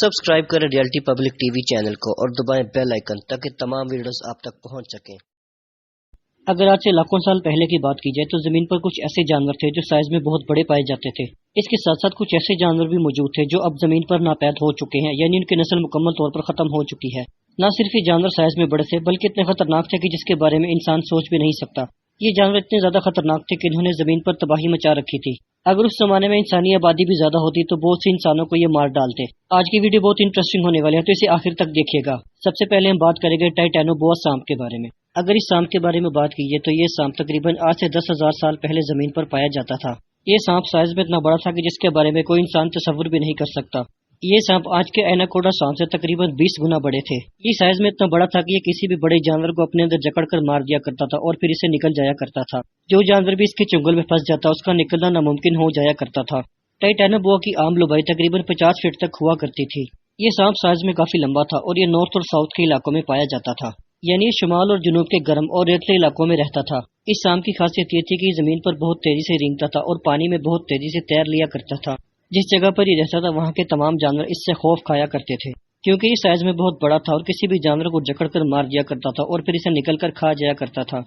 Subscribe करें reality public TV channel को और दबाएं बेल आइकन ताकि तमाम वीडियोस आप तक पहुंच सकें। अगर आज से लाखों साल पहले की बात की जाए तो जमीन पर कुछ ऐसे जानवर थे जो साइज में बहुत बड़े पाए जाते थे। इसके साथ साथ कुछ ऐसे जानवर भी मौजूद थे जो अब जमीन पर नापैद हो चुके हैं, यानी उनकी नस्ल मुकम्मल तौर पर खत्म हो चुकी है। न सिर्फ ये जानवर साइज में बड़े थे बल्कि इतने खतरनाक थे कि जिसके बारे में इंसान सोच भी नहीं सकता। ये जानवर इतने ज्यादा खतरनाक थे कि इन्होंने जमीन पर तबाही मचा रखी थी। अगर उस जमाने में इंसानी आबादी भी ज्यादा होती तो बहुत से इंसानों को ये मार डालते। आज की वीडियो बहुत इंटरेस्टिंग होने वाली है, तो इसे आखिर तक देखिएगा। सबसे पहले हम बात करेंगे टाइटेनोबोआ सांप के बारे में। अगर इस सांप के बारे में बात कीजिए तो ये सांप तकरीबन आज से 10,000 साल पहले जमीन पर पाया जाता था। ये सांप साइज में इतना बड़ा था कि जिसके बारे में कोई इंसान तस्वुर भी नहीं कर सकता। ये सांप आज के एनाकोडा सांप से तकरीबन 20 गुना बड़े थे। ये साइज में इतना बड़ा था कि ये किसी भी बड़े जानवर को अपने अंदर जकड़ कर मार दिया करता था और फिर इसे निकल जाया करता था। जो जानवर भी इसके चुंगल में फंस जाता उसका निकलना नामुमकिन हो जाया करता था। टाइटेनोबोआ की आम लंबाई तकरीबन 50 फीट तक हुआ करती थी। ये सांप साइज में काफी लंबा था और ये नॉर्थ और साउथ के इलाकों में पाया जाता था, यानी ये शुमाल और जुनूब के गर्म और रेतले इलाकों में रहता था। इस सांप की खासियत ये थी कि जमीन पर बहुत तेजी से रेंगता था और पानी में बहुत तेजी से तैर लिया करता था। जिस जगह पर ये रहता था वहाँ के तमाम जानवर इससे खौफ खाया करते थे, क्योंकि ये साइज में बहुत बड़ा था और किसी भी जानवर को जकड़ कर मार दिया करता था और फिर इसे निकल कर खा जाया करता था।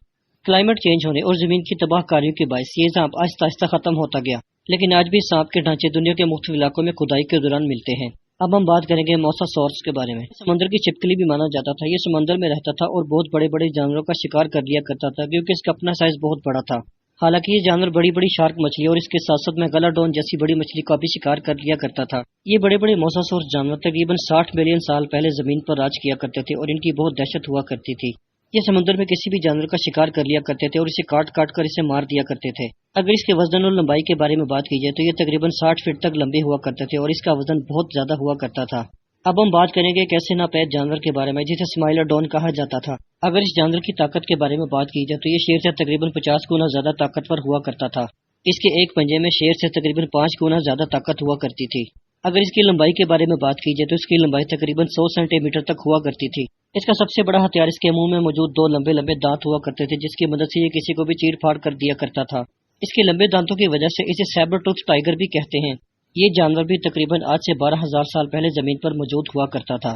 क्लाइमेट चेंज होने और जमीन की तबाहकारियों के बायस ये सांप आहिस्ता आहिस्ता खत्म होता गया, लेकिन आज भी सांप के ढांचे दुनिया के मुख्तलिफ इलाकों में खुदाई के दौरान मिलते हैं। अब हम बात करेंगे मोसासॉरस के बारे में। समंदर की छिपकली भी माना जाता था। ये समंदर में रहता था और बहुत बड़े बड़े जानवरों का शिकार कर लिया करता था, क्योंकि इसका अपना साइज बहुत बड़ा था। हालांकि ये जानवर बड़ी बड़ी शार्क मछली और इसके साथ साथ मेगालोडॉन जैसी बड़ी मछली का भी शिकार कर लिया करता था। ये बड़े बड़े मोसासॉरस जानवर तकरीबन 60 मिलियन साल पहले जमीन पर राज किया करते थे और इनकी बहुत दहशत हुआ करती थी। ये समुद्र में किसी भी जानवर का शिकार कर लिया करते थे और इसे काट काट कर इसे मार दिया करते थे। अगर इसके वजन और लंबाई के बारे में बात की जाए तो ये तकरीबन 60 फीट तक लंबे हुआ करते थे और इसका वजन बहुत ज्यादा हुआ करता था। अब हम बात करेंगे एक ऐसे नापैद जानवर के बारे में जिसे स्माइलोडोन कहा जाता था। अगर इस जानवर की ताकत के बारे में बात की जाए तो ये शेर से तकरीबन 50 गुना ज्यादा ताकतवर हुआ करता था। इसके एक पंजे में शेर से तकरीबन 5 गुना ज्यादा ताकत हुआ करती थी। अगर इसकी लंबाई के बारे में बात की जाए तो इसकी लंबाई तकरीबन 100 सेंटीमीटर तक हुआ करती थी। इसका सबसे बड़ा हथियार इसके मुंह में मौजूद 2 लंबे लंबे दांत हुआ करते थे, जिसकी मदद से ये किसी को भी चीर फाड़ कर दिया करता था। इसके लंबे दांतों की वजह से इसे सैबर टूथ टाइगर भी कहते हैं। ये जानवर भी तकरीबन आज से 12,000 साल पहले जमीन पर मौजूद हुआ करता था।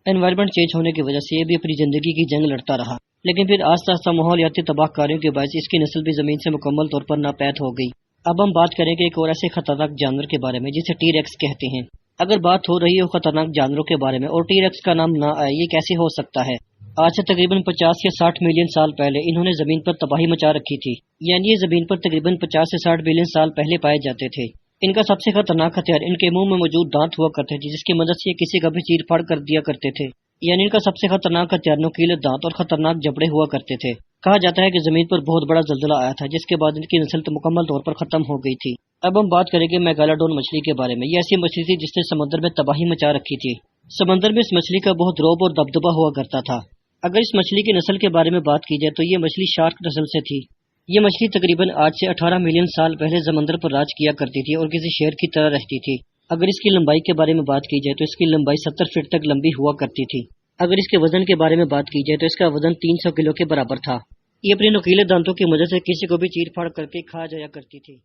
एनवायरमेंट चेंज होने की वजह से ये भी अपनी जिंदगी की जंग लड़ता रहा, लेकिन फिर आस्ता आस्ता माहौलियाती तबाहकारियों के बायस इसकी नस्ल भी जमीन से मुकम्मल तौर पर नापैद हो गई। अब हम बात करेंगे एक और ऐसे खतरनाक जानवर के बारे में जिसे टी-रेक्स कहते हैं। अगर बात हो रही हो खतरनाक जानवरों के बारे में और टी-रेक्स का नाम ना आए, ये कैसे हो सकता है? आज से तकरीबन 50 या 60 मिलियन साल पहले इन्होंने जमीन पर तबाही मचा रखी थी, यानी ये जमीन पर तकरीबन 50 से 60 बिलियन साल पहले पाए जाते थे। इनका सबसे खतरनाक हथियार इनके मुंह में मौजूद दांत हुआ करते थे, जिसकी मदद से ये किसी का भी चीर फाड़ कर दिया करते थे। यानी इनका सबसे खतरनाक हथियार नुकीले दांत और खतरनाक जबड़े हुआ करते थे। कहा जाता है कि जमीन पर बहुत बड़ा जल्जला आया था, जिसके बाद इनकी नस्ल तो मुकम्मल तौर पर खत्म हो गई थी। अब हम बात करेंगे मेगालोडॉन मछली के बारे में। ये ऐसी मछली थी जिसने समुद्र में तबाही मचा रखी थी। समंदर में इस मछली का बहुत रौब और दबदबा हुआ करता था। अगर इस मछली की नस्ल के बारे में बात की जाए तो ये मछली शार्क नस्ल से थी। ये मछली तकरीबन आज से 18 मिलियन साल पहले समंदर पर राज किया करती थी और किसी शेर की तरह रहती थी। अगर इसकी लंबाई के बारे में बात की जाए तो इसकी लंबाई 70 फीट तक लंबी हुआ करती थी। अगर इसके वजन के बारे में बात की जाए तो इसका वजन 300 किलो के बराबर था। ये अपने नुकीले दांतों की मदद से किसी को भी चीर फाड़ करके खा जाया करती थी।